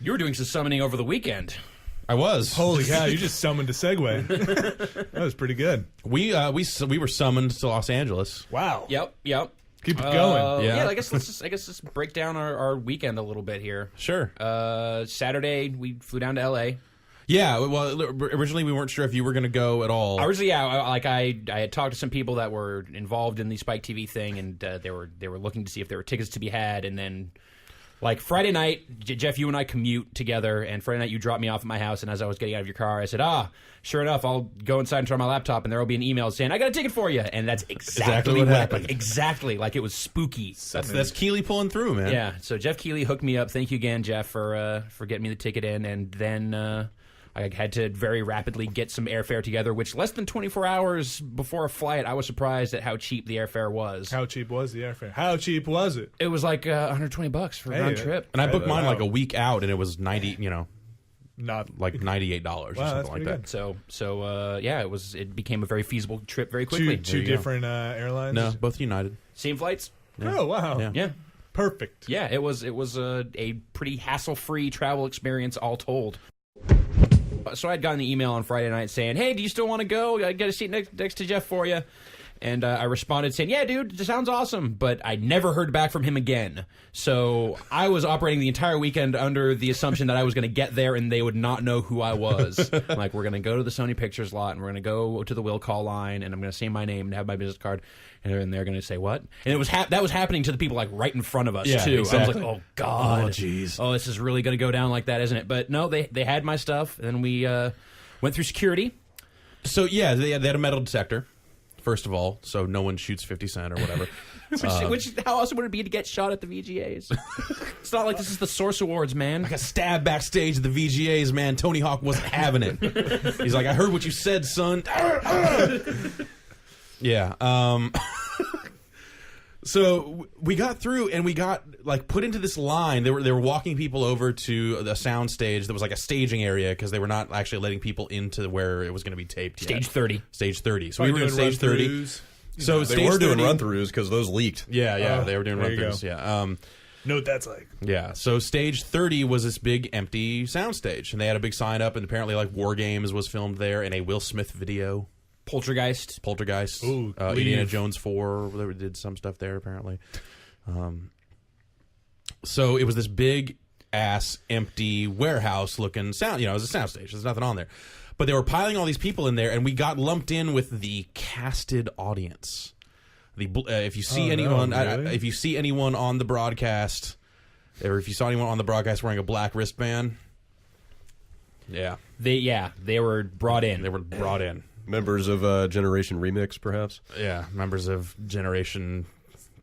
You were doing some summoning over the weekend. I was. Holy cow! You just summoned a segue. That was pretty good. We were summoned to Los Angeles. Wow. Yep. Keep it going. Yeah. I guess let's just break down our weekend a little bit here. Sure. Saturday we flew down to L.A. Yeah. Well, originally we weren't sure if you were going to go at all. I had talked to some people that were involved in the Spike TV thing, and they were looking to see if there were tickets to be had, and then. Like Friday night, Jeff, you and I commute together, and Friday night you dropped me off at my house, and as I was getting out of your car, I said, sure enough, I'll go inside and turn on my laptop, and there will be an email saying, I got a ticket for you. And that's exactly what happened. Exactly, like it was spooky. That's Keeley pulling through, man. Yeah, so Jeff Keeley hooked me up. Thank you again, Jeff, for getting me the ticket in, and then I had to very rapidly get some airfare together, which less than 24 hours before a flight, I was surprised at how cheap the airfare was. How cheap was the airfare? How cheap was it? It was like $120 for a round trip. And I booked mine like a week out, and it was not like $98 or something like that. Good. So it became a very feasible trip very quickly. Two different airlines? No, both United. Same flights. Yeah. Oh, wow. Yeah. Perfect. Yeah, it was a pretty hassle-free travel experience all told. So I'd gotten the email on Friday night saying, hey, do you still want to go? I got a seat next to Jeff for you. And I responded saying, yeah, dude, it sounds awesome. But I never heard back from him again. So I was operating the entire weekend under the assumption that I was going to get there and they would not know who I was. I'm like, we're going to go to the Sony Pictures lot and we're going to go to the will call line and I'm going to say my name and have my business card. And they're going to say, what? And it was that was happening to the people like right in front of us, too. Exactly. I was like, oh, God. Oh, jeez. Oh, this is really going to go down like that, isn't it? But no, they had my stuff. And then we went through security. So, yeah, they had a metal detector. First of all, so no one shoots 50 Cent or whatever. Which how else would it be to get shot at the VGAs? It's not like this is the Source Awards, man. Like a stab backstage at the VGAs, man. Tony Hawk wasn't having it. He's like, I heard what you said, son. Yeah. So we got through and we got like put into this line. They were walking people over to the sound stage. There was like a staging area because they were not actually letting people into where it was going to be taped yet. Stage 30. Stage 30. So we were in stage 30. So they were doing run-throughs because those leaked. Yeah, they were doing run-throughs. Yeah. Know what that's like. Yeah. So stage 30 was this big empty sound stage, and they had a big sign up, and apparently like War Games was filmed there, and a Will Smith video. Poltergeist. Ooh, Indiana Jones 4. They did some stuff there, apparently. So it was this big-ass, empty, warehouse-looking sound. It was a sound stage. There's nothing on there. But they were piling all these people in there, and we got lumped in with the casted audience. If you see anyone, really? if you see anyone on the broadcast, or if you saw anyone on the broadcast wearing a black wristband, they were brought in. They were brought in. Members of Generation Remix, perhaps? Yeah, members of Generation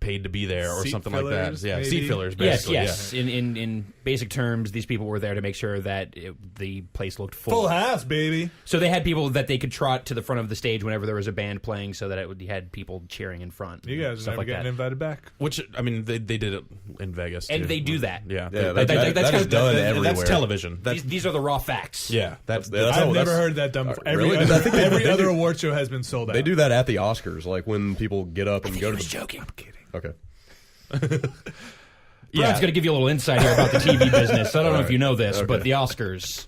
paid to be there or Seat something fillers, like that. Yeah, maybe? seat fillers, basically. Yes. Yeah. In basic terms, these people were there to make sure that the place looked full. Full house, baby. So they had people that they could trot to the front of the stage whenever there was a band playing, so that you had people cheering in front. You guys are never getting invited back. Which, I mean, they did it in Vegas, and too. they do that. Yeah. That is done everywhere. That's television. These are the raw facts. Yeah. That's I've never heard that done before. Really? Every other award show has been sold out. They do that at the Oscars, like when people get up and go to the... joking. I'm kidding. Okay. Brad's going to give you a little insight here about the TV business. I don't know if you know this, but the Oscars.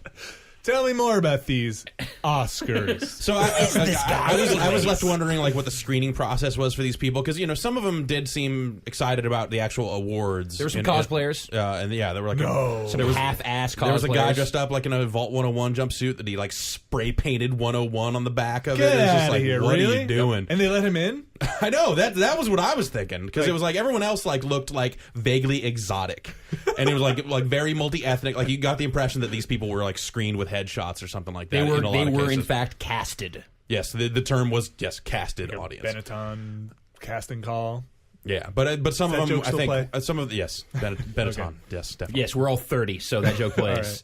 Tell me more about these Oscars. So I was left wondering like what the screening process was for these people because some of them did seem excited about the actual awards. There were some cosplayers, and there were like some half-ass cosplayers. There was a guy dressed up like in a Vault 101 jumpsuit that he like spray painted 101 on the back of it. Get It's just out like, of here! what Really? are you doing? And they let him in? I know that was what I was thinking because it was like everyone else like looked like vaguely exotic, and it was like very multi-ethnic. Like you got the impression that these people were like screened with headshots or something like that. They were in fact casted. Yes, the term was casted audience. Benetton casting call. Yeah, but some of them I think play? some of the Benetton. Okay. Yes, definitely. Yes, we're all 30, so that joke plays.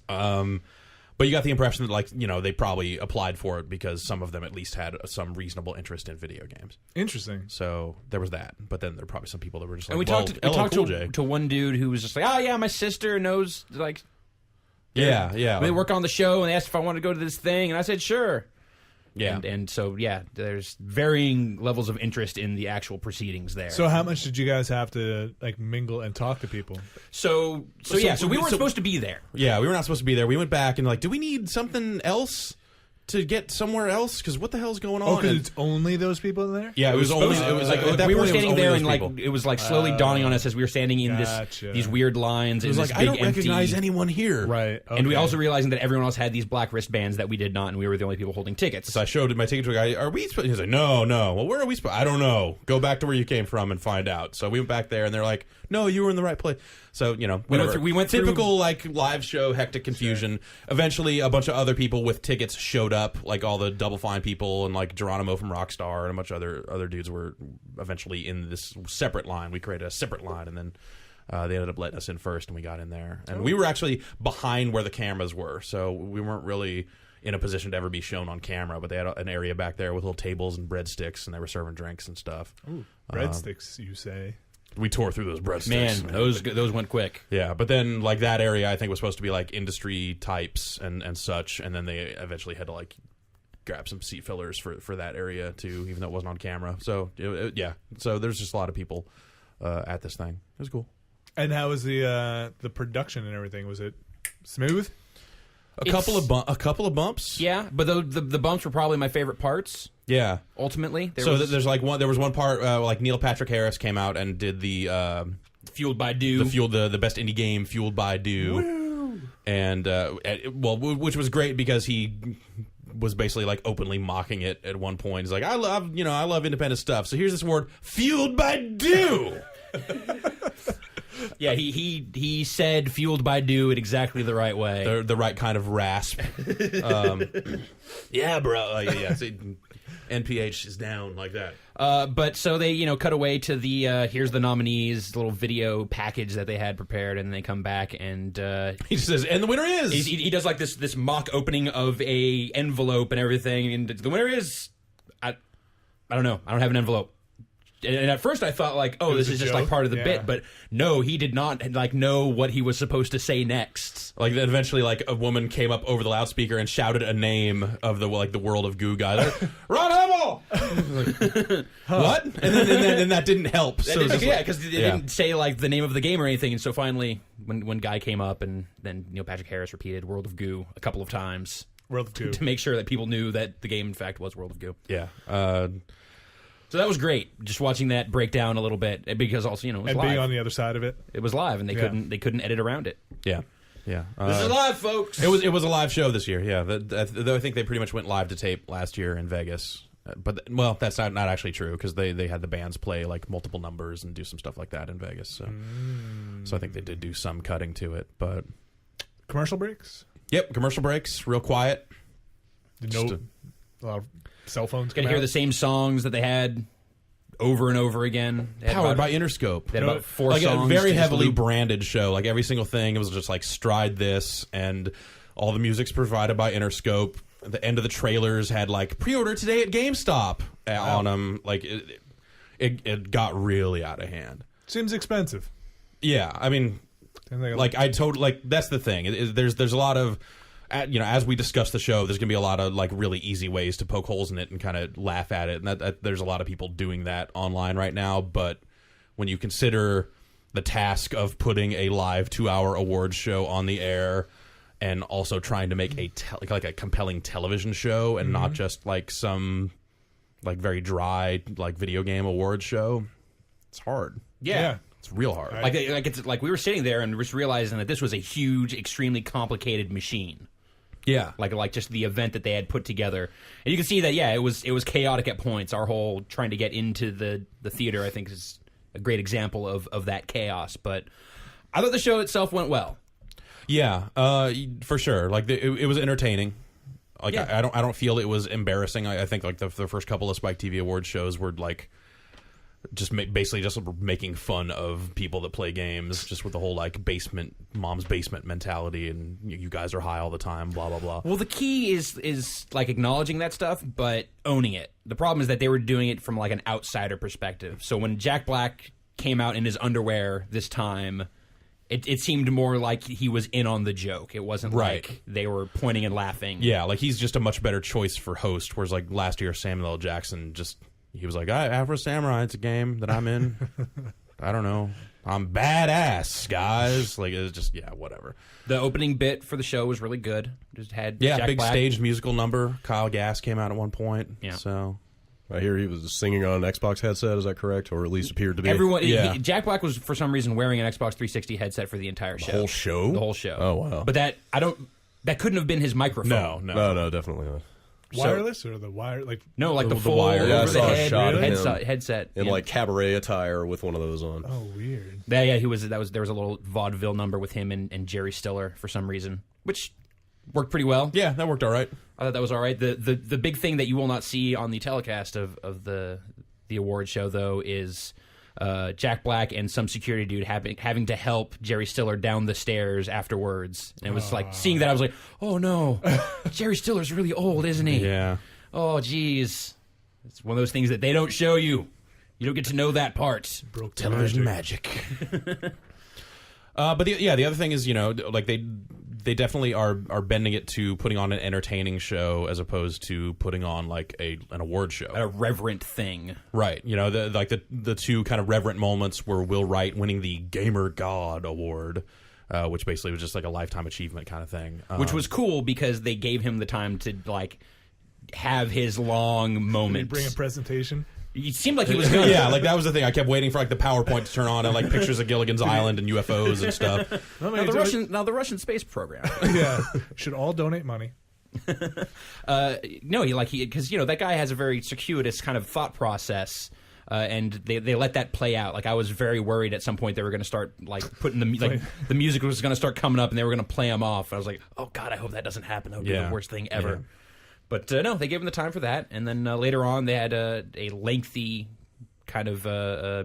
But you got the impression that they probably applied for it because some of them at least had some reasonable interest in video games. Interesting. So there was that. But then there were probably some people that were just like, and we talked to one dude who was just like, oh yeah, my sister knows like. Yeah. They work on the show and they asked if I wanted to go to this thing and I said sure. Yeah. And so, yeah, there's varying levels of interest in the actual proceedings there. So how much did you guys have to like mingle and talk to people? So we weren't supposed to be there. Yeah, we were not supposed to be there. We went back and like, do we need something else to get somewhere else? Because what the hell's going on? Oh, because And- it's only those people in there? yeah, it was only. It was like at that we were point, it was standing only there those and like people. it was like slowly dawning on us as we were standing in Gotcha. these weird lines. It was in like this I big don't recognize empty, anyone here. Right. And we okay. also realizing that everyone else had these black wristbands that we did not, and we were the only people holding tickets. So I showed my ticket to a guy. Are we supposed? He's like, no. Well, where are we supposed? I don't know. Go back to where you came from and find out. So we went back there, and they're like, no, you were in the right place. So We went through- typical like live show hectic confusion. Eventually, a bunch of other people with tickets showed up, like all the Double Fine people and like Geronimo from Rockstar and a bunch of other dudes were eventually in this separate line. We created a separate line, and then they ended up letting us in first, and we got in there. And we were actually behind where the cameras were, so we weren't really in a position to ever be shown on camera. But they had an area back there with little tables and breadsticks, and they were serving drinks and stuff. Ooh, breadsticks, you say? We tore through those breadsticks. Man, those went quick. Yeah, but then like that area I think was supposed to be like industry types and such, and then they eventually had to like grab some seat fillers for that area too, even though it wasn't on camera. So yeah, so there's just a lot of people at this thing. It was cool. And how was the production and everything? Was it smooth? A couple of bumps. Yeah, but the bumps were probably my favorite parts. Yeah. Ultimately, There's like there was one part like Neil Patrick Harris came out and did the Fueled by Dew. the best indie game Fueled by Dew. Woo! And which was great because he was basically like openly mocking it at one point. He's like, I love independent stuff. So here's this word, Fueled by Dew. Yeah, he said "fueled by dew" in exactly the right way. The right kind of rasp. Yeah, bro. Yeah. So NPH is down like that. But so they cut away to the here's the nominees little video package that they had prepared, and they come back and He just says, and the winner is. he does like this mock opening of a envelope and everything, and the winner is I don't know. I don't have an envelope. And at first I thought like, oh, this is just like part of the bit, but no, he did not like know what he was supposed to say next. Like then eventually, like a woman came up over the loudspeaker and shouted a name of the World of Goo guy. Like, Ron Hummel. Like, what? And then that didn't help. So it was just Because they didn't say like the name of the game or anything. And so finally, when Guy came up, and then Neil Patrick Harris repeated "World of Goo" a couple of times World of Goo. to make sure that people knew that the game in fact was World of Goo. Yeah. So that was great, just watching that break down a little bit, because also it was And live. being on the other side of it. It was live, and they couldn't edit around it. Yeah. Yeah. This is live, folks. It was a live show this year. Yeah. Though I think they pretty much went live to tape last year in Vegas. But that's not actually true, because they had the bands play like multiple numbers and do some stuff like that in Vegas. So I think they did do some cutting to it. But Commercial breaks? yep, commercial breaks, real quiet. A lot of cell phones Gonna come hear out. the same songs that they had over and over again. They had Powered about- by Interscope. They had about four like songs. a very to just heavily loop. branded show. Like every single thing, it was just like stride this, and all the music's provided by Interscope. The end of the trailers had like pre-order today at GameStop on them. Like it got really out of hand. Seems expensive. Yeah, I mean, like I told, like that's the thing. There's a lot of, as we discuss the show, there's gonna be a lot of like really easy ways to poke holes in it and kind of laugh at it, and that there's a lot of people doing that online right now. But when you consider the task of putting a live 2-hour awards show on the air, and also trying to make like a compelling television show, and not just like some like very dry like video game awards show, it's hard. Yeah. It's real hard. It's like we were sitting there and just realizing that this was a huge, extremely complicated machine. Yeah. Like just the event that they had put together, and you can see that it was chaotic at points. Our whole trying to get into the theater, I think, is a great example of that chaos. But I thought the show itself went well. Yeah, for sure. Like it was entertaining. Like I don't feel it was embarrassing. I think like the first couple of Spike TV Awards shows were like just basically just making fun of people that play games, just with the whole like mom's basement mentality, and you guys are high all the time, blah blah blah. Well, the key is like acknowledging that stuff, but owning it. The problem is that they were doing it from like an outsider perspective. So when Jack Black came out in his underwear this time, it seemed more like he was in on the joke. It wasn't Right. like they were pointing and laughing. Yeah, like he's just a much better choice for host. Whereas like last year, Samuel L. Jackson he was like, Afro Samurai, it's a game that I'm in. I don't know. I'm badass, guys. Like, it's just, whatever. The opening bit for the show was really good. Just had Yeah, Jack big Black. staged musical number. Kyle Gass came out at one point. Yeah. So I hear he was singing on an Xbox headset. Is that correct, or at least appeared to be? Everyone, Yeah. Jack Black was for some reason wearing an Xbox 360 headset for the entire show. The whole show. The whole show. Oh wow. But that couldn't have been his microphone. No, definitely not. Wireless or the wire? Like No, like the The full wire. Yeah, I over the saw a head shot of him headset. In Yeah. like cabaret attire with one of those on. oh, weird. Yeah, there was a little vaudeville number with him and Jerry Stiller for some reason, which worked pretty well. yeah, that worked all right. I thought that was all right. The big thing that you will not see on the telecast of the award show though is Jack Black and some security dude having to help Jerry Stiller down the stairs afterwards. And it was like seeing that I was like, oh no, Jerry Stiller's really old, isn't he? Yeah. Oh geez, it's one of those things that they don't show you. You don't get to know that part. Broke the Television magic. magic. But the other thing is, like they definitely are bending it to putting on an entertaining show as opposed to putting on like an award show. A reverent thing. Right. The two kind of reverent moments were Will Wright winning the Gamer God Award, which basically was just like a lifetime achievement kind of thing. Which was cool because they gave him the time to like have his long Did he moments. bring a presentation? It seemed like he was gonna. Yeah, like that was the thing. I kept waiting for like the PowerPoint to turn on and like pictures of Gilligan's Island and UFOs and stuff. Now the Russian space program. Yeah. Should all donate money. No, because that guy has a very circuitous kind of thought process. And they let that play out. Like I was very worried at some point they were going to start like putting the music was going to start coming up and they were going to play him off. I was like, oh god, I hope that doesn't happen. That would be the worst thing ever. Yeah. But no, they gave him the time for that. And then later on, they had a lengthy kind of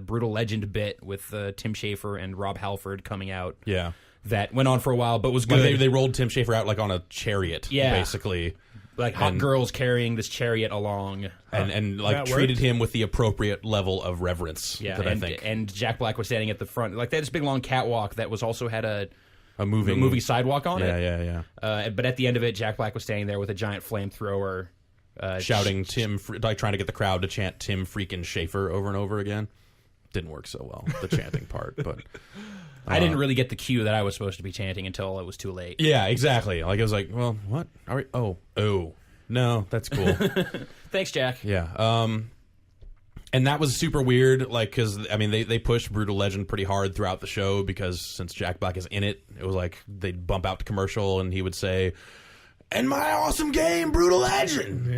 brutal legend bit with Tim Schafer and Rob Halford coming out. Yeah. That went on for a while, but was good. Like they rolled Tim Schafer out like on a chariot, basically. Like hot girls carrying this chariot along. And like That treated worked? him with the appropriate level of reverence. Yeah, I think. and Jack Black was standing at the front. Like they had this big long catwalk that was also had a moving sidewalk on it. Yeah. But at the end of it, Jack Black was standing there with a giant flamethrower. Shouting like trying to get the crowd to chant Tim freaking Schafer over and over again. Didn't work so well, the chanting part, but I didn't really get the cue that I was supposed to be chanting until it was too late. yeah, exactly. Like I was like, well, what? Are we? Oh, no, that's cool. Thanks, Jack. Yeah. And that was super weird, like, because, I mean, they pushed Brutal Legend pretty hard throughout the show because since Jack Black is in it, it was like they'd bump out to commercial and he would say, and my awesome game, Brutal Legend.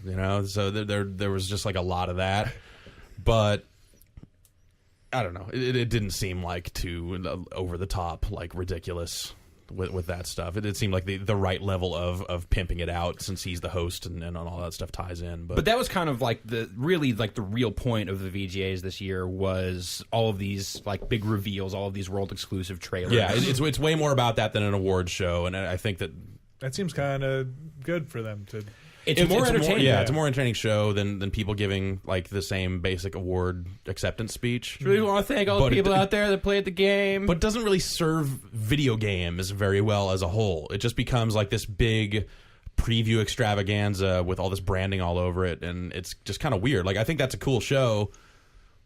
Yeah. So there was just like a lot of that. But I don't know. It didn't seem like too over the top, like ridiculous with that stuff. It seemed like the right level of pimping it out since he's the host and all that stuff ties in. But that was kind of like the real point of the VGAs this year was all of these like big reveals, all of these world exclusive trailers. yeah, it's way more about that than an awards show, and I think That seems kind of good for them to. It's more entertaining. It's a more entertaining show than people giving like the same basic award acceptance speech. Really want to thank all the people out there that played the game. But it doesn't really serve video games very well as a whole. It just becomes like this big preview extravaganza with all this branding all over it, and it's just kind of weird. Like I think that's a cool show,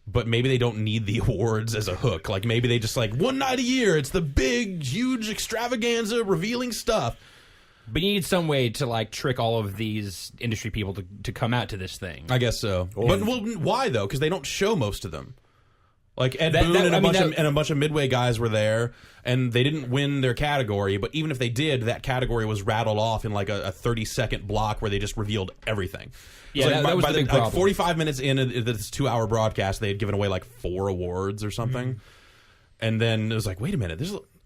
but maybe they don't need the awards as a hook. Like maybe they just like one night a year, it's the big, huge extravaganza revealing stuff. But you need some way to like trick all of these industry people to come out to this thing. I guess so. But why though? Because they don't show most of them. Like Ed Boon that- and I mean, a bunch of Midway guys were there, and they didn't win their category. But even if they did, that category was rattled off in like a 30-second block where they just revealed everything. Yeah, Like, that was the big problem. 45 minutes into this 2-hour broadcast, they had given away like 4 awards or something, and then it was like, wait a minute,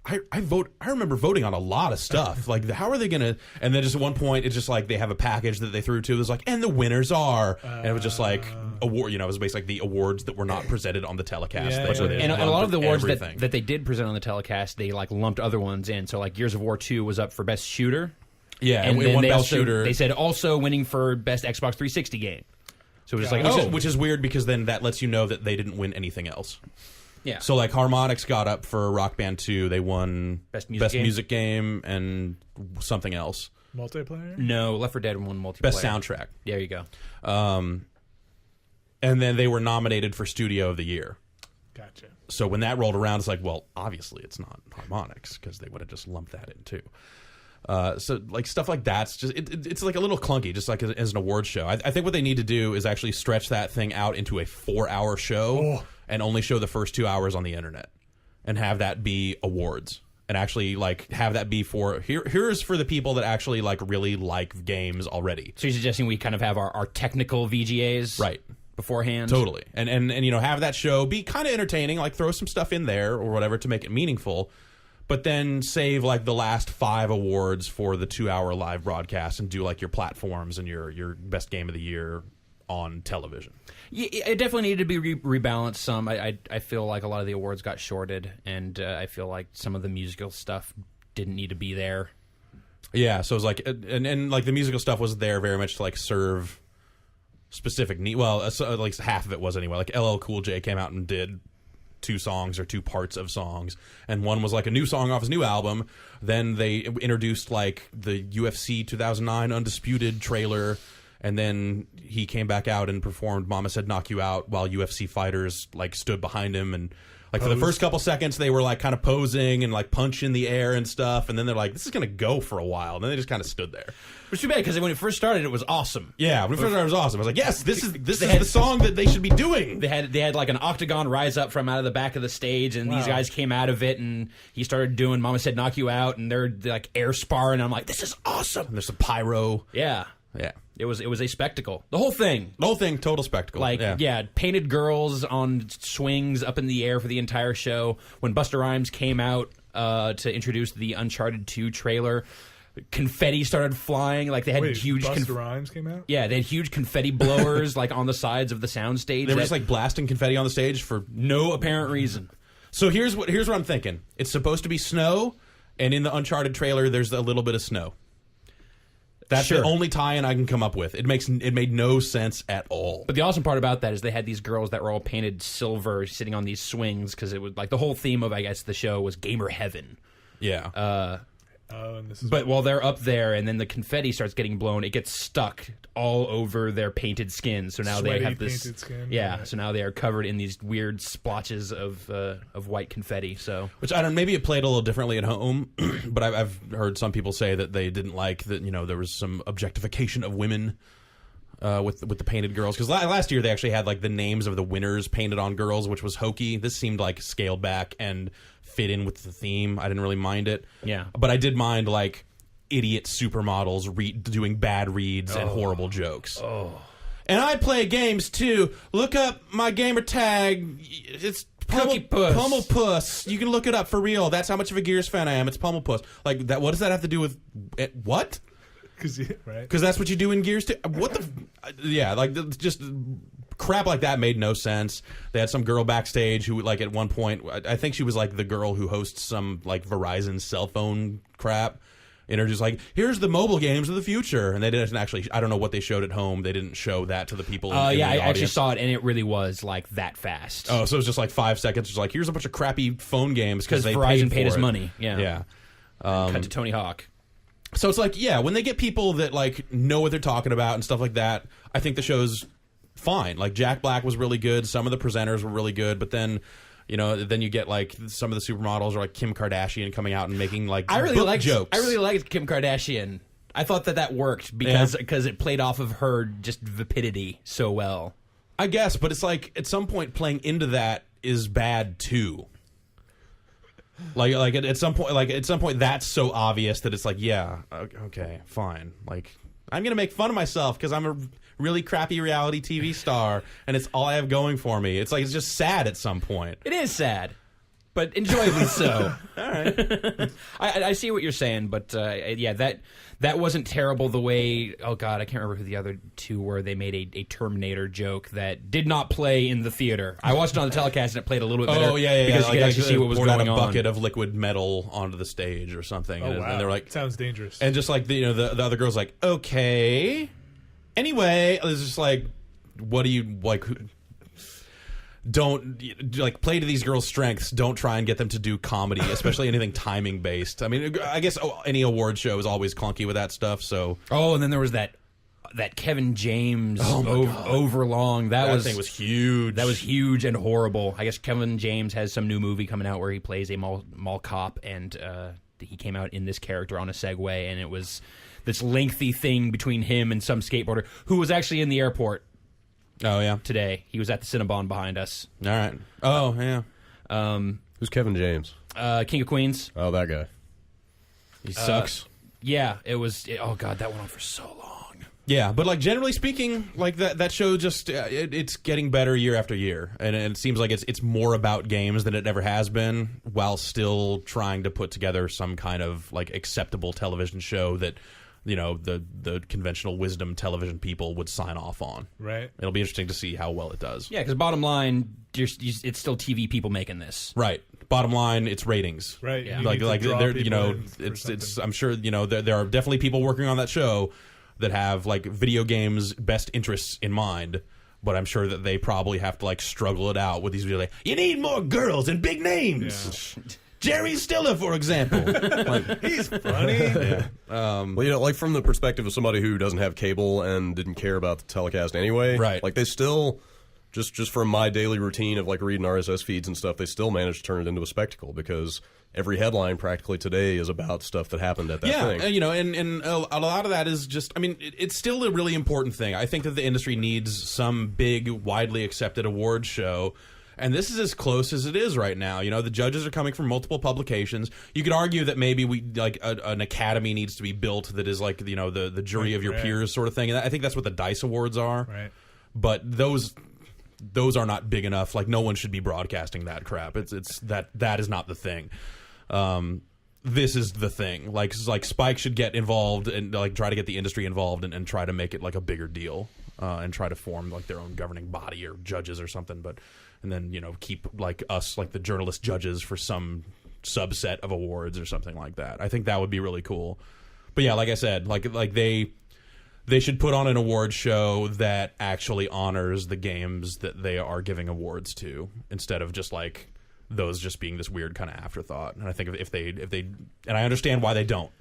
I remember voting on a lot of stuff. Like, how are they going to... And then just at one point, it's just like they have a package that they threw to. It was like, and the winners are... and it was just like, award. It was basically like the awards that were not presented on the telecast. Yeah, That's what they And had a lot lumped of the awards everything. that they did present on the telecast, they like lumped other ones in. So like Gears of War 2 was up for Best Shooter. Yeah, And and then one they Best Shooter... They said also winning for Best Xbox 360 game. So it was just like, which is weird because then that lets you know that they didn't win anything else. Yeah. So like Harmonix got up for Rock Band 2. They won Best Music Game and something else. Multiplayer? No, Left 4 Dead 1 multiplayer. Best soundtrack. There you go. And then they were nominated for Studio of the Year. Gotcha. So when that rolled around, it's like, well, obviously it's not Harmonix because they would have just lumped that in too. So like stuff like that's just it's like a little clunky, just like as an award show. I think what they need to do is actually stretch that thing out into a 4-hour show and only show the first 2 hours on the internet, and have that be awards, and actually like have that be for here's for the people that actually like really like games already. So you're suggesting we kind of have our technical VGAs, Right. beforehand? Totally. And you know, have that show be kind of entertaining, like throw some stuff in there or whatever to make it meaningful, but then save like the last 5 awards for the 2-hour live broadcast and do like your platforms and your best game of the year on television. Yeah, it definitely needed to be rebalanced some. I feel like a lot of the awards got shorted, and I feel like some of the musical stuff didn't need to be there. Yeah, so it was like, and like the musical stuff was there very much to like serve specific need. Well, like half of it was anyway. Like LL Cool J came out and did 2 songs or 2 parts of songs, and one was like a new song off his new album. Then they introduced like the UFC 2009 Undisputed trailer, and then he came back out and performed Mama Said Knock You Out while UFC fighters like stood behind him, and like for the first couple seconds they were like kind of posing and like punch in the air and stuff, and then they're like, this is gonna go for a while, and then they just kind of stood there. Which is too bad, because when it first started, it was awesome. Yeah, when it first started, it was awesome. I was like, yes, this is the song that they should be doing. They had like an octagon rise up from out of the back of the stage, and these guys came out of it, and he started doing Mama Said Knock You Out, and they're like air sparring, and I'm like, this is awesome. And there's some pyro. Yeah. Yeah. It was a spectacle. The whole thing. The whole thing, total spectacle. Like, yeah, painted girls on swings up in the air for the entire show. When Busta Rhymes came out to introduce the Uncharted 2 trailer, confetti started flying. Like, they had huge... Busta Rhymes came out? Yeah, they had huge confetti blowers like on the sides of the soundstage. They were just like blasting confetti on the stage for no apparent reason. So here's what I'm thinking. It's supposed to be snow, and in the Uncharted trailer, there's a little bit of snow. That's the only tie-in I can come up with. It made no sense at all. But the awesome part about that is they had these girls that were all painted silver sitting on these swings, because it was like the whole theme of, I guess, the show was gamer heaven. Yeah. And this is But while they're up there and then the confetti starts getting blown, it gets stuck all over their painted skin. So now Sweaty they have this painted skin. Yeah, so now they are covered in these weird splotches of white confetti. So Which I don't. Maybe it played a little differently at home, but I've heard some people say that they didn't like that. You know, there was some objectification of women with the painted girls, because last year they actually had like the names of the winners painted on girls, which was hokey. This seemed like scaled back and fit in with the theme. I didn't really mind it. Yeah, but I did mind like idiot supermodels doing bad reads and horrible jokes. And I play games too. Look up my gamer tag. It's Cookie Puss. Pummel Puss. You can look it up for real. That's how much of a Gears fan I am. It's Pummel Puss. Like that. What does that have to do with what? Because that's what you do in Gears too. What the? Yeah, like just crap like that made no sense. They had some girl backstage who, like, at one point, I think she was like the girl who hosts some like Verizon cell phone crap. And they're just like, here's the mobile games of the future. And they didn't actually, I don't know what they showed at home. They didn't show that to the people in the I audience. actually saw it, and it really was like that fast. Oh, so it was just like 5 seconds. It's like, here's a bunch of crappy phone games because they Verizon paid for his it. money. Yeah. Yeah. Cut to Tony Hawk. So it's like, yeah, when they get people that like know what they're talking about and stuff like that, I think the show's fine. Like Jack Black was really good. Some of the presenters were really good, but then, you know, then you get like some of the supermodels or like Kim Kardashian coming out and making like jokes. I really liked Kim Kardashian. I thought that worked because it played off of her just vapidity so well. I guess, but it's like at some point playing into that is bad too. Like at some point that's so obvious that it's like, yeah, okay, fine. Like I'm gonna make fun of myself because I'm a really crappy reality TV star and it's all I have going for me. It's like it's just sad at some point. It is sad, but enjoyably so. All right, I see what you're saying, but yeah, that wasn't terrible. The way, oh god, I can't remember who the other two were. They made a Terminator joke that did not play in the theater. I watched it on the telecast and it played a little bit better. Oh yeah, because like you could actually see what was poured out going a on. bucket of liquid metal onto the stage or something. Oh, and wow. they're like, Sounds dangerous. and just like the other girl's like, okay. Anyway, it's just like, what do you like? don't like play to these girls' strengths. Don't try and get them to do comedy, especially anything timing based. I mean, I guess any award show is always clunky with that stuff. So and then there was that Kevin James overlong. That thing was huge. That was huge and horrible. I guess Kevin James has some new movie coming out where he plays a mall cop, and he came out in this character on a Segway, and it was this lengthy thing between him and some skateboarder who was actually in the airport. Oh yeah, today he was at the Cinnabon behind us. All right. Oh yeah. Who's Kevin James? King of Queens. Oh, that guy. He sucks. Yeah, it was. Oh god, that went on for so long. Yeah, but like generally speaking, like that show just it's getting better year after year, and it seems like it's more about games than it ever has been, while still trying to put together some kind of like acceptable television show that the conventional wisdom television people would sign off on. Right. It'll be interesting to see how well it does. Yeah, because bottom line, it's still TV people making this. Right. Bottom line, it's ratings. Right. Yeah. You need to draw they're people in for it's something. I'm sure there are definitely people working on that show that have like video games best interests in mind. But I'm sure that they probably have to like struggle it out with these videos. Like, you need more girls and big names. Yeah. Jerry Stiller, for example. Like, He's funny. yeah. Well, like from the perspective of somebody who doesn't have cable and didn't care about the telecast anyway, Right. Like they still, just from my daily routine of like reading RSS feeds and stuff, they still manage to turn it into a spectacle because every headline practically today is about stuff that happened at that thing. And a lot of that is just, I mean, it's still a really important thing. I think that the industry needs some big, widely accepted award show. And this is as close as it is right now. The judges are coming from multiple publications. You could argue that maybe we like an academy needs to be built that is like the jury of your peers sort of thing. And I think that's what the Dice Awards are. Right. But those are not big enough. Like no one should be broadcasting that crap. It's that is not the thing. This is the thing. Like Spike should get involved and like try to get the industry involved and try to make it like a bigger deal and try to form like their own governing body or judges or something. And then keep like us like the journalist judges for some subset of awards or something like that. I think that would be really cool. But yeah, like I said, like they should put on an award show that actually honors the games that they are giving awards to, instead of just like those just being this weird kind of afterthought. And I think if they and I understand why they don't,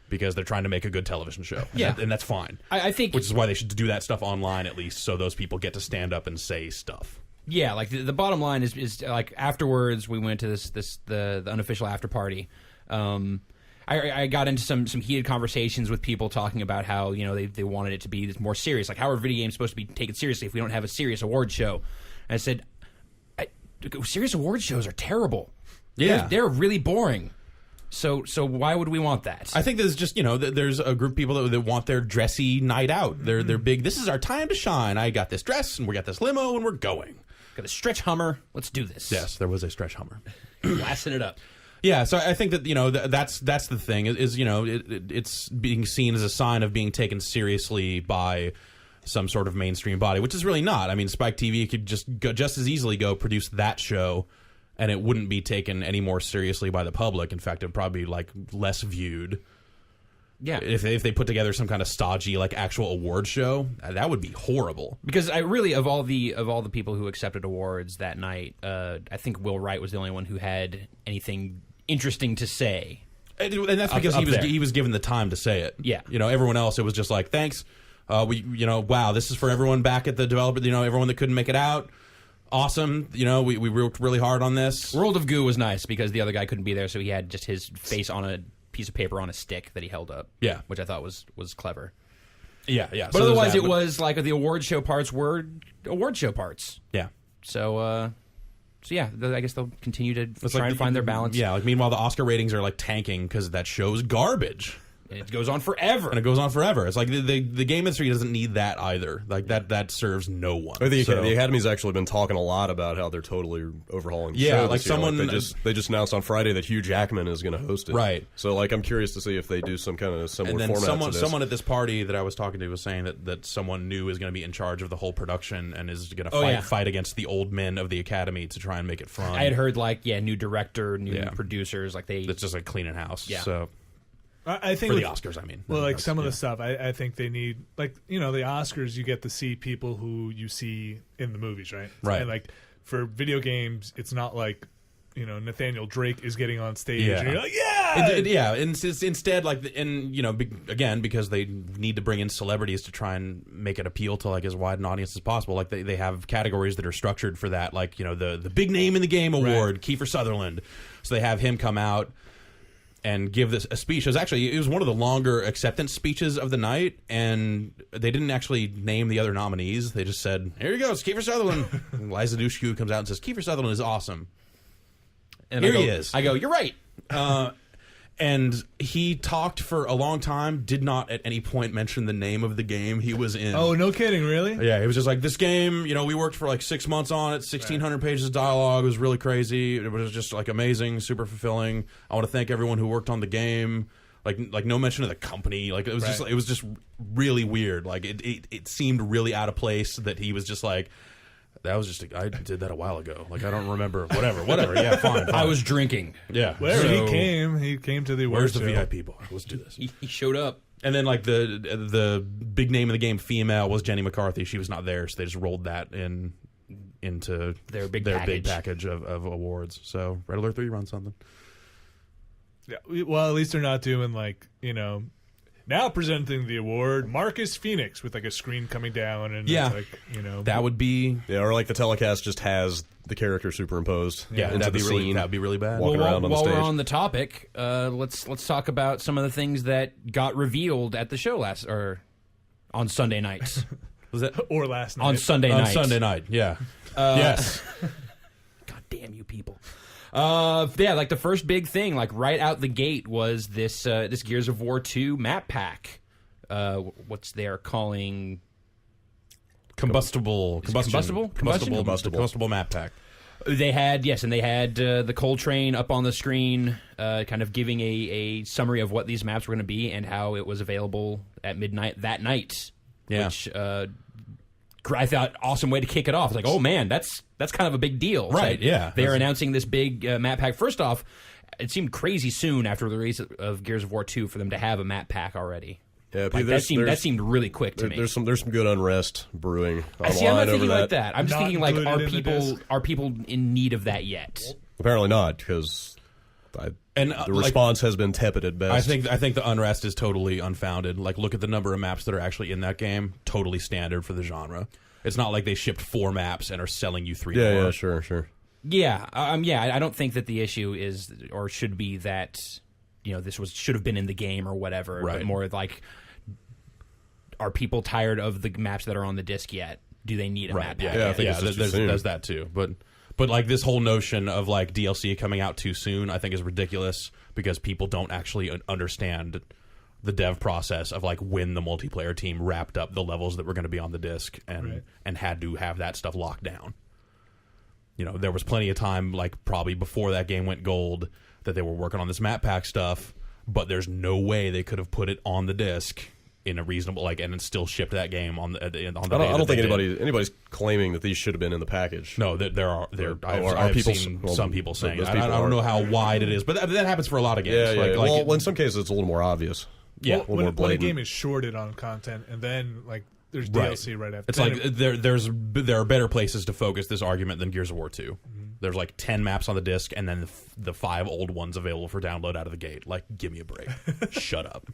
because they're trying to make a good television show. Yeah. And that's fine. I think, which is why they should do that stuff online at least, so those people get to stand up and say stuff. yeah, like the bottom line is like afterwards we went to the unofficial after party. I got into some heated conversations with people talking about how they wanted it to be more serious. Like, how are video games supposed to be taken seriously if we don't have a serious award show? And I said, serious award shows are terrible. Yeah. They're really boring. So why would we want that? I think there's just there's a group of people that want their dressy night out. They're big. This is our time to shine. I got this dress and we got this limo and we're going. Got a stretch Hummer. Let's do this. Yes, there was a stretch Hummer. Blasting it up. Yeah, so I think that that's the thing is it's being seen as a sign of being taken seriously by some sort of mainstream body, which is really not. I mean, Spike TV could just as easily go produce that show, and it wouldn't be taken any more seriously by the public. In fact, it would probably be like less viewed. Yeah, if they put together some kind of stodgy like actual award show, that would be horrible. Because I really of all the people who accepted awards that night, I think Will Wright was the only one who had anything interesting to say. And that's because he was given the time to say it. Yeah. Everyone else, it was just like, thanks. Wow, this is for everyone back at the developer. Everyone that couldn't make it out. Awesome. We worked really hard on this. World of Goo was nice because the other guy couldn't be there, so he had just his face on a piece of paper on a stick that he held up. Yeah, which I thought was clever. Yeah. But otherwise, it was like the award show parts were award show parts. Yeah. So yeah, I guess they'll continue to try and find their balance. Yeah. Like meanwhile, the Oscar ratings are like tanking because that show's garbage. It goes on forever. And it goes on forever. It's like the game industry doesn't need that either. Like that serves no one. The Academy's actually been talking a lot about how they're totally overhauling the show. Like someone they just announced on Friday that Hugh Jackman is going to host it. Right. So like I'm curious to see if they do some kind of similar format. And then to this. someone at this party that I was talking to was saying that someone new is going to be in charge of the whole production and is going to fight against the old men of the Academy to try and make it fun. I had heard new director, new producers, it's just like cleaning house. Yeah. So I think for the Oscars, I mean. Well, like some of the stuff, I think they need, like, the Oscars, you get to see people who you see in the movies, right? Right. And like for video games, it's not like, you know, Nathaniel Drake is getting on stage Yeah. and you're like, yeah! Instead, like, again, because they need to bring in celebrities to try and make it appeal to, like, as wide an audience as possible, like, they have categories that are structured for that, like, you know, the big name in the game award, Kiefer Sutherland. So they have him come out and give this a speech. It was one of the longer acceptance speeches of the night, and they didn't actually name the other nominees. They just said, here you go, it's Kiefer Sutherland. Liza Dushku comes out and says, Kiefer Sutherland is awesome. And Here he is. I go, you're right. And he talked for a long time, did not at any point mention the name of the game he was in. Oh, no kidding, really? Yeah, he was just like, this game, you know, we worked for like 6 months on it, 1,600 pages of dialogue. It was really crazy. It was just like amazing, super fulfilling. I want to thank everyone who worked on the game. Like no mention of the company. Like, it was just really weird. Like, it seemed really out of place that he was just like, that was just, I did that a while ago. Like, I don't remember. Whatever. Yeah, fine. I was drinking. Yeah. Where So, he came to the where's award the show. VIP boy? Let's do this. He showed up. And then, like, the big name of the game female was Jenny McCarthy. She was not there, so they just rolled that into Their big package of awards. So Red Alert 3 runs something. Yeah, well, at least they're not doing, like, you know, now presenting the award, Marcus Phoenix, with like a screen coming down and Yeah. it's like, you know, That would be Yeah, or like the telecast just has the character superimposed into that'd the be scene. that'd be really bad. Walking Well, around on the while we're stage. on the topic, let's talk about some of the things that got revealed at the show on Sunday nights. Was that or last night. on Sunday on night. Sunday night? Yeah. Yes. God damn you people. Yeah, like the first big thing, like right out the gate, was this Gears of War 2 map pack. What's they're calling Combustible map pack. They had the Coltrane up on the screen, kind of giving a summary of what these maps were going to be and how it was available at midnight that night. Yeah. Which I thought awesome way to kick it off. It's like, oh man, that's kind of a big deal, Right, yeah. They're announcing this big map pack. First off, it seemed crazy soon after the release of Gears of War 2 for them to have a map pack already. Yeah, Like, that seemed really quick to me. There's some good unrest brewing online See, I'm not thinking over like that. I'm just Not thinking like, included in the disc. are people in need of that yet? Apparently not, because the response has been tepid at best. I think the unrest is totally unfounded. Like, look at the number of maps that are actually in that game. Totally standard for the genre. It's not like they shipped 4 maps and are selling you 3 more. Yeah, sure. Yeah, I don't think that the issue is or should be that, you know, this should have been in the game or whatever. Right. But more like, are people tired of the maps that are on the disc yet? Do they need a map pack? Yeah, I think it's just too soon. there's that too. But like this whole notion of like DLC coming out too soon, I think is ridiculous because people don't actually understand the dev process of like when the multiplayer team wrapped up the levels that were going to be on the disc and had to have that stuff locked down. You know, there was plenty of time, like probably before that game went gold, that they were working on this map pack stuff, but there's no way they could have put it on the disc in a reasonable and then still shipped that game on the I don't think anybody's claiming that these should have been in the package. No, I've people seen some people saying it. those people I don't know how wide it is, but that happens for a lot of games. Yeah. Well, in some cases, it's a little more obvious. Yeah, Well, when a game is shorted on content and then like there's DLC right after. It's like there are better places to focus this argument than Gears of War 2. Mm-hmm. There's like 10 maps on the disc and then the 5 old ones available for download out of the gate. Like, give me a break. Shut up.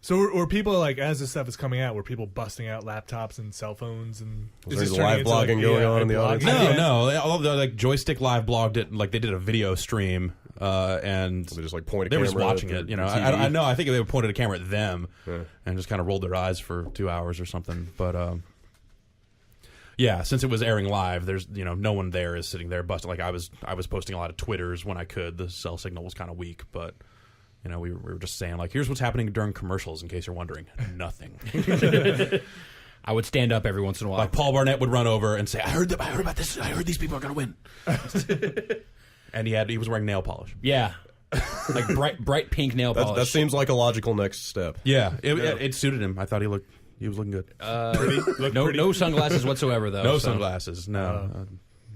So were people, like, as this stuff is coming out, were people busting out laptops and cell phones and Was there any live blogging going on in the audience? No. All the like Joystick live blogged it. Like they did a video stream, and They just like point a they were camera just watching at it. You know, the TV. I know. I think they pointed a camera at them and just kind of rolled their eyes for 2 hours or something. But yeah, since it was airing live, there's no one there is sitting there busting. Like I was posting a lot of Twitters when I could. The cell signal was kind of weak, but. You know, we were just saying, like, here's what's happening during commercials, in case you're wondering. Nothing. I would stand up every once in a while. Like, Paul Barnett would run over and say, I heard about this. I heard these people are going to win. And he was wearing nail polish. Yeah. Like bright pink nail polish. That seems like a logical next step. Yeah. It suited him. I thought he was looking good. No sunglasses whatsoever, though. No sunglasses. No.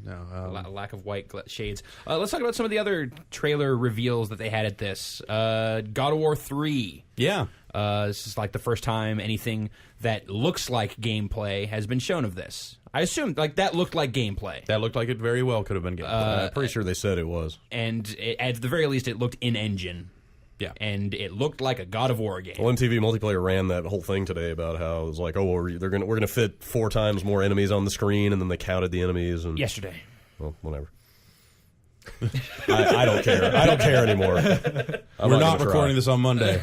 No, lack of white shades. Let's talk about some of the other trailer reveals that they had at this. God of War 3. yeah. This is like the first time anything that looks like gameplay has been shown of this. I assume like that looked like gameplay. That looked like it very well could have been gameplay. I'm pretty sure they said it was. And at the very least, it looked in-engine. Yeah. And it looked like a God of War game. Well, MTV Multiplayer ran that whole thing today about how it was like, oh, well, we're gonna fit 4 times more enemies on the screen, and then they counted the enemies. And Yesterday. well, whatever. I don't care. I don't care anymore. We're not recording this on Monday.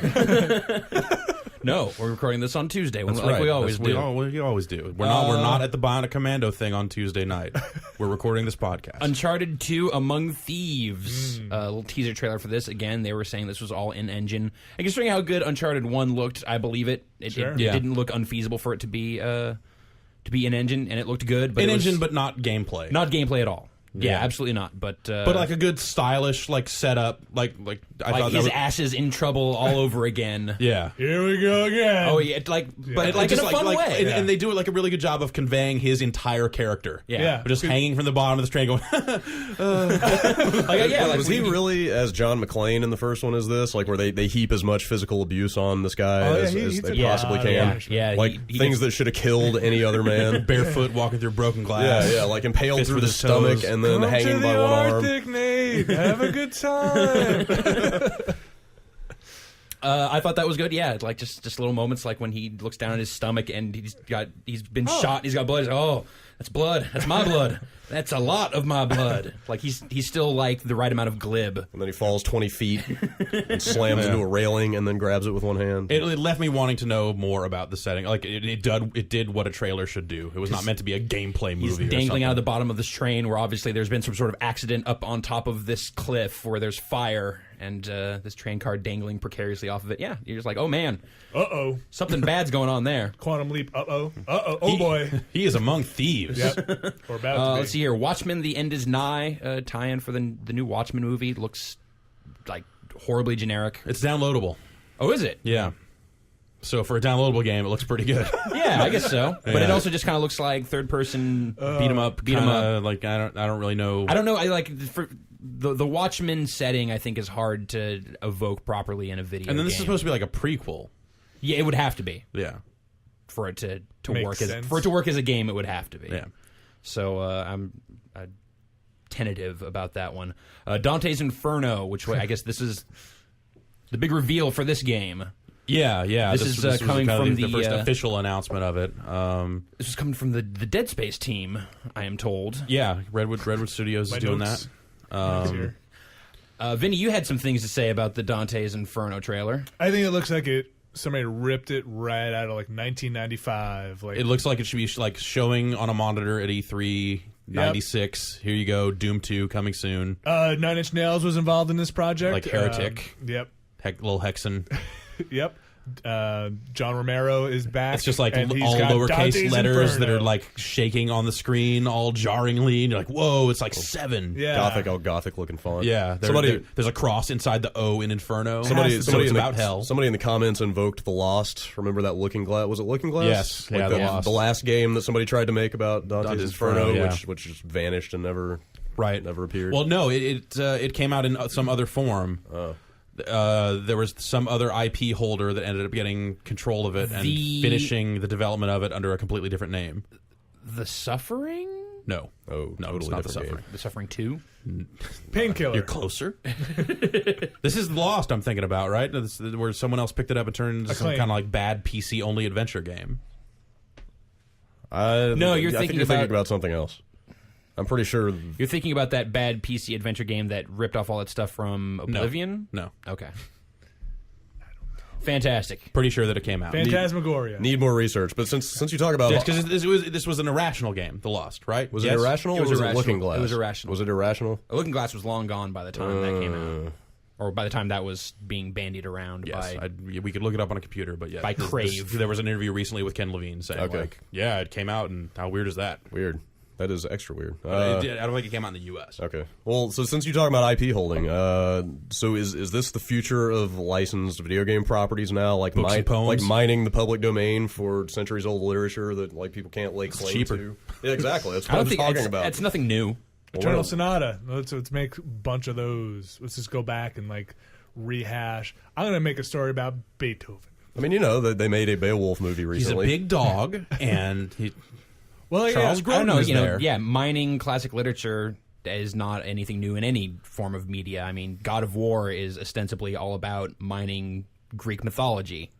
No, we're recording this on Tuesday, That's like right. we always do. We always do. We're not at the Bionic Commando thing on Tuesday night. We're recording this podcast. Uncharted 2 Among Thieves. A little teaser trailer for this. Again, they were saying this was all in-engine. And considering how good Uncharted 1 looked, I believe it. It didn't look unfeasible for it to be in-engine, and it looked good. But in-engine, but not gameplay. Not gameplay at all. Yeah, Yeah. absolutely not. But like a good stylish setup. Like I thought his that was, ass is in trouble all over again. Yeah. Here we go again. Oh yeah, but like in just a fun way. And they do like a really good job of conveying his entire character. Yeah. Just hanging from the bottom of the train going, Was he really as John McClane in the first one as this? Like where they heap as much physical abuse on this guy as they possibly can? Yeah, like he things gets- that should have killed any other man. barefoot walking through broken glass. Yeah, like impaled Fist through with the his stomach toes. and then Come hanging to by the one arm. Arctic, Nate. Have a good time. I thought that was good. Yeah, like just little moments like when he looks down at his stomach and he's been shot. He's got blood. He's like, oh, that's blood. That's my blood. That's a lot of my blood. Like he's still like the right amount of glib. And then he falls 20 feet and slams into a railing and then grabs it with one hand. It left me wanting to know more about the setting. Like it did what a trailer should do. It was not meant to be a gameplay movie. He's dangling out of the bottom of this train where obviously there's been some sort of accident up on top of this cliff where there's fire and this train car dangling precariously off of it. Yeah, you're just like, oh man, Uh-oh. something bad's going on there. Quantum leap. Uh-oh. Uh-oh. Oh, boy. He is among thieves. Yep. Or about to be. Let's see here. Watchmen: The End Is Nigh. Tie-in for the new Watchmen movie. Looks like horribly generic. It's downloadable. Oh, is it? Yeah. So for a downloadable game, it looks pretty good. Yeah, I guess so. But it Yeah. also just kind of looks like third person beat 'em up. Like I don't really know. I don't know. I like for the Watchmen setting. I think is hard to evoke properly in a video. And then this is game. supposed to be like a prequel. Yeah, it would have to be Yeah. for it to Makes work sense. as a game. It would have to be. Yeah. So I'm tentative about that one. Dante's Inferno, which I guess this is the big reveal for this game. Yeah, yeah. This is, was coming kind of from the first the, official announcement of it. This is coming from the Dead Space team, I am told. Yeah, Redwood Studios My is doing notes. that. Here. Vinny, you had some things to say about the Dante's Inferno trailer. I think it looks like somebody ripped it right out of like 1995. Like It looks like it should be like showing on a monitor at E3 96. Here you go, Doom 2 coming soon. 9 Inch Nails was involved in this project. Like Heretic. Yep. Little Hexen. Yep. John Romero is back. It's just like and he's all got lowercase Dante's letters that Inferno. are like shaking on the screen all jarringly, and you're like, whoa, it's like 7. Yeah. Gothic looking font. Yeah, there's a cross inside the O in Inferno. Somebody it's in about the, hell. Somebody in the comments invoked The Lost. Remember that Looking Glass? Was it Looking Glass? Yes. Like Yeah, the, The Lost. the last game that somebody tried to make about Dante's Inferno, yeah. which just vanished and never appeared. Well, no, it came out in some other form. There was some other IP holder that ended up getting control of it and finishing the development of it under a completely different name. The Suffering? No. Oh, No, totally it's not The different Suffering. game. The Suffering 2? Painkiller. You're closer. This is Lost I'm thinking about, right? Where someone else picked it up and turned it into some Acclaim. kind of like bad PC-only adventure game. No, you're I think thinking you're thinking about- about something else. I'm pretty sure. You're thinking about that bad PC adventure game that ripped off all that stuff from Oblivion? No. Okay. Fantastic. Pretty sure that it came out. Phantasmagoria. Need more research, but since you talk about Because this was an irrational game, The Lost, right? was Yes? it irrational It was or was irrational. it Looking Glass? It was irrational. Was it irrational? Looking Glass was long gone by the time that came out. Or by the time that was being bandied around Yes, by... we could look it up on a computer, but yeah. By Crave. There was an interview recently with Ken Levine saying, Okay. like, yeah, it came out, and how weird is that? Weird. That is extra weird. I don't think it came out in the U.S. Okay. Well, so since you talk about IP holding, so is this the future of licensed video game properties now? Like Books and poems? like mining the public domain for centuries old literature that like people can't lay claim cheaper. to? Yeah, exactly. That's I what don't I'm think talking it's, about. It's nothing new. Eternal Sonata. Let's make a bunch of those. Let's just go back and like rehash. I'm gonna make a story about Beethoven. I mean, they made a Beowulf movie recently. He's a big dog, and Well, Charles yeah, Grodin I don't know. is there. Yeah, mining classic literature is not anything new in any form of media. I mean, God of War is ostensibly all about mining Greek mythology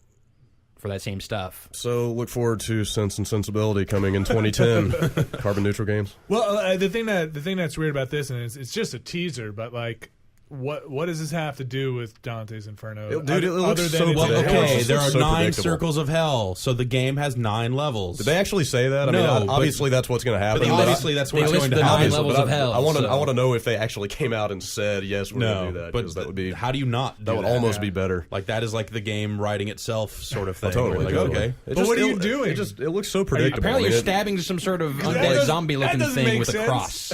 for that same stuff. So look forward to Sense and Sensibility coming in 2010. Carbon neutral games. Well, the thing that's weird about this, and it's just a teaser, but like, what does this have to do with Dante's Inferno? Dude, it looks so it's- Well, Yeah, okay, it's there are so 9 predictable. circles of hell, so the game has 9 levels. Did they actually say that? I No, mean, but- obviously that's what's going to happen. But but obviously, that's what's they going list to the 9 happen. levels but of hell. I want to. so- I want to know if they actually came out and said yes, we're going to No, do that. but 'Cause that would be. how do you not do That would that? almost be better. Like, that is like the game writing itself sort of thing. Totally. Like, totally. okay. It But what are you it- doing? It looks so predictable. Apparently, I mean, you're it- stabbing some sort of that undead doesn't- zombie-looking that doesn't thing make with a sense. cross.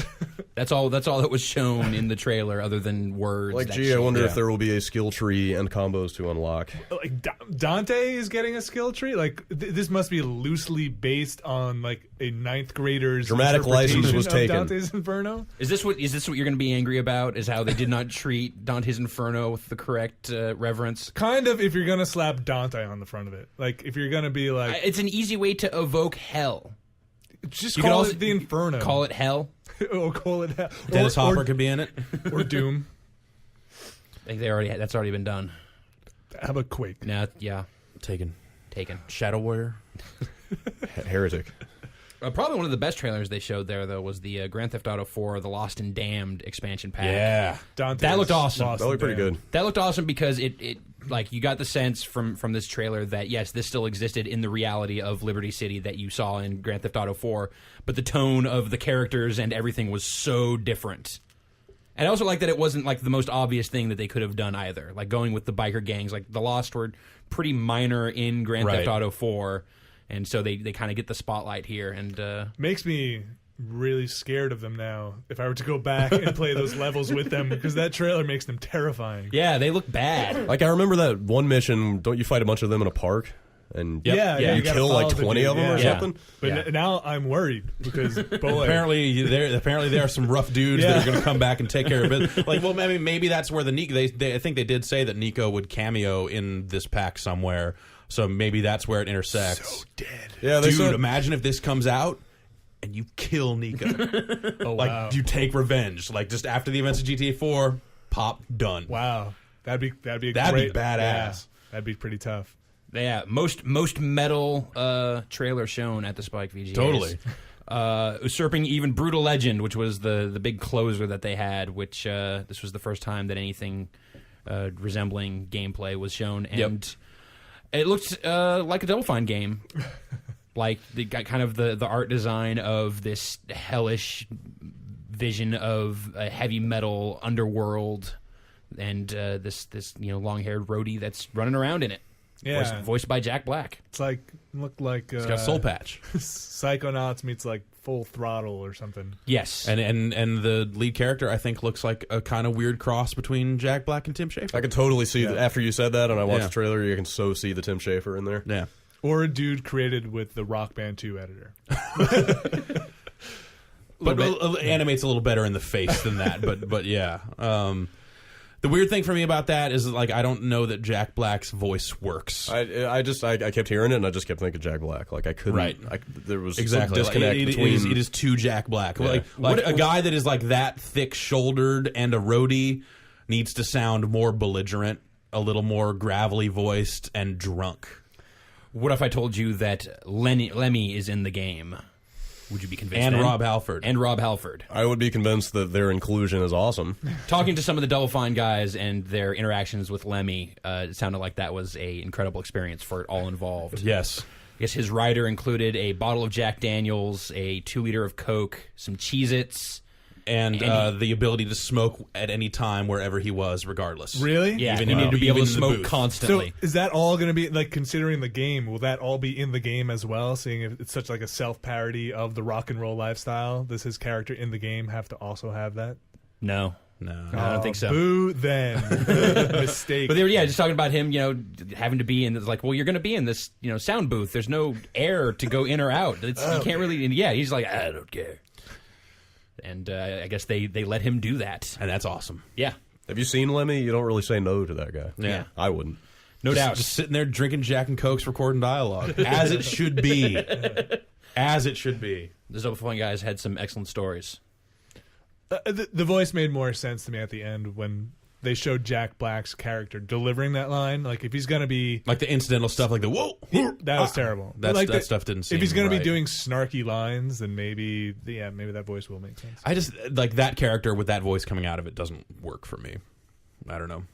That's all that was shown in the trailer, other than words. Like, that gee, I she- wonder yeah. if there will be a skill tree and combos to unlock. Like Dante is getting a skill tree. Like this must be loosely based on like a 9th grader's Dramatic license was interpretation of taken. Dante's Inferno. Is this what you're going to be angry about? Is how they did not treat Dante's Inferno with the correct reverence? Kind of, if you're gonna slap Dante on the front of it. Like if you're gonna be like, It's an easy way to evoke hell. just You could call also it the Inferno. Call it hell. or call it hell. Dennis or, Hopper could be in it. or Doom. I think that's already been done. How about Quake? Now, yeah, Taken. taken. Shadow Warrior. Heretic. Probably one of the best trailers they showed there, though, was the Grand Theft Auto 4: The Lost and Damned expansion pack. Yeah. Dante's That looked awesome. Lost That looked and pretty Damned. good. That looked awesome because it like you got the sense from this trailer that yes, this still existed in the reality of Liberty City that you saw in Grand Theft Auto 4, but the tone of the characters and everything was so different. And I also like that it wasn't like the most obvious thing that they could have done either. Like going with the biker gangs, like the Lost were pretty minor in Grand Theft Right. Auto 4, and so they kind of get the spotlight here. And Makes me really scared of them now. If I were to go back and play those levels with them, because that trailer makes them terrifying. yeah, they look bad. Like, I remember that one mission. Don't you fight a bunch of them in a park? And Yeah, Yeah. you you gotta kill like follow the 20 dude, of them or yeah. something? But Yeah. now I'm worried because boy, Apparently there are some rough dudes that are going to come back and take care of it. Like, well, maybe that's where the Nico. I think they did say that Nico would cameo in this pack somewhere. So maybe that's where it intersects. so dead. Yeah, they Dude, said. imagine if this comes out and you kill Nico. Oh Like, wow, you take revenge. Like, just after the events of GTA 4, pop, done. wow, that'd be a That'd be great, badass. yeah, that'd be pretty tough. Yeah, most metal trailer shown at the Spike VGAs. Totally. Usurping even Brutal Legend, which was the big closer that they had, which this was the first time that anything resembling gameplay was shown. And it looked like a Double Fine game. Like they got kind of the art design of this hellish vision of a heavy metal underworld, and this long-haired roadie that's running around in it. Yeah, Voiced by Jack Black. it's like looked like It's got a soul patch. Psychonauts meets like Full Throttle or something. Yes. And the lead character, I think, looks like a kind of weird cross between Jack Black and Tim Schafer. I could totally see that after you said that and I watched Yeah. the trailer, you can so see the Tim Schafer in there. Yeah. Or a dude created with the Rock Band 2 editor. But animates a little better in the face than that. But yeah. The weird thing for me about that is, like, I don't know that Jack Black's voice works. I kept hearing it and I just kept thinking Jack Black. Like I couldn't. Right. There was Exactly. some disconnect Like, between. it is too Jack Black. Yeah. Like a guy that is like that thick-shouldered and a roadie needs to sound more belligerent, a little more gravelly voiced, and drunk. What if I told you that Lemmy is in the game? Would you be convinced? And then? Rob Halford. And Rob Halford. I would be convinced that their inclusion is awesome. Talking to some of the Double Fine guys and their interactions with Lemmy, it sounded like that was a incredible experience for all involved. Yes. I guess his rider included a bottle of Jack Daniels, a 2-liter of Coke, some Cheez-Its. And the ability to smoke at any time wherever he was, regardless. Really? Yeah, Even he in- needed to be able even to in the smoke booth. So constantly. is that all going to be, like, considering the game, will that all be in the game as well? Seeing if it's such like a self-parody of the rock and roll lifestyle, does his character in the game have to also have that? No. No. I don't think so. Boo then. Mistake. But they were, just talking about him, having to be in. It's like, well, you're going to be in this, sound booth. There's no air to go in or out. You can't really. And yeah, he's like, I don't care. And I guess they let him do that. And that's awesome. Yeah. Have you seen Lemmy? You don't really say no to that guy. Yeah. I wouldn't. No doubt. Just sitting there drinking Jack and Cokes, recording dialogue. As it should be. As it should be. The Zopafone guys had some excellent stories. The voice made more sense to me at the end when they showed Jack Black's character delivering that line. Like, if he's going to be... Like the incidental stuff, like the whoa. That was terrible. That stuff didn't seem If he's going to right. be doing snarky lines, then maybe that voice will make sense. I just, like, that character with that voice coming out of it doesn't work for me. I don't know.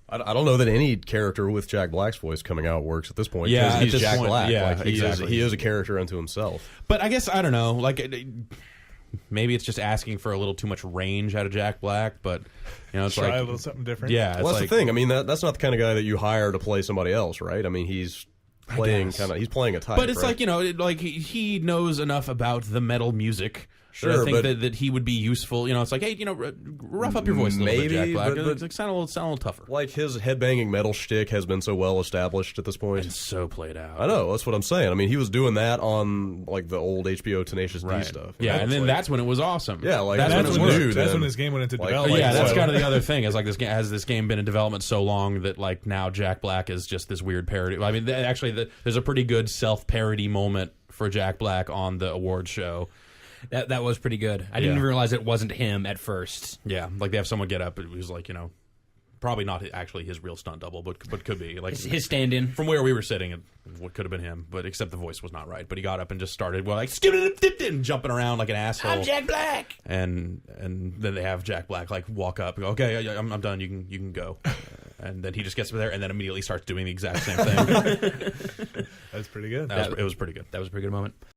I don't know that any character with Jack Black's voice coming out works at this point. Yeah, because at he's this Jack point, Black. yeah, Like, exactly. He is a character unto himself. But I guess, I don't know, like, maybe it's just asking for a little too much range out of Jack Black, but, you know, it's Try like... a little something different. Yeah, it's Well, that's like, the thing. I mean, that's not the kind of guy that you hire to play somebody else, right? I mean, he's playing he's playing a type. But it's right? like, you know, like he knows enough about the metal music. Sure, I think but that he would be useful. You know, it's like, hey, you know, rough up your voice a little bit, Maybe, Jack Black. but- Like, sound a little tougher. Like his headbanging metal shtick has been so well established at this point. It's so played out. I know, that's what I'm saying. I mean, he was doing that on like the old HBO Tenacious Right. D stuff. Yeah, and It's then like- that's when it was awesome. Yeah, like that's That's when when, it new, worked. that's then. when this game went into Like, development. Yeah, that's so- kind of the other thing. Is like this game has this game been in development so long that like now Jack Black is just this weird parody. I mean, actually, there's a pretty good self-parody moment for Jack Black on the awards show. That was pretty good. I didn't Yeah. realize it wasn't him at first. Yeah, like they have someone get up. It was like, you know, probably not actually his real stunt double, but could be like His stand-in. from where we were sitting. What could have been him, but except the voice was not right. But he got up and just started like and jumping around like an asshole. I'm Jack Black. And then they have Jack Black like walk up and go, okay, I'm done. You can go. And then he just gets there and then immediately starts doing the exact same thing. That's pretty good. It was pretty good. That was a pretty good moment.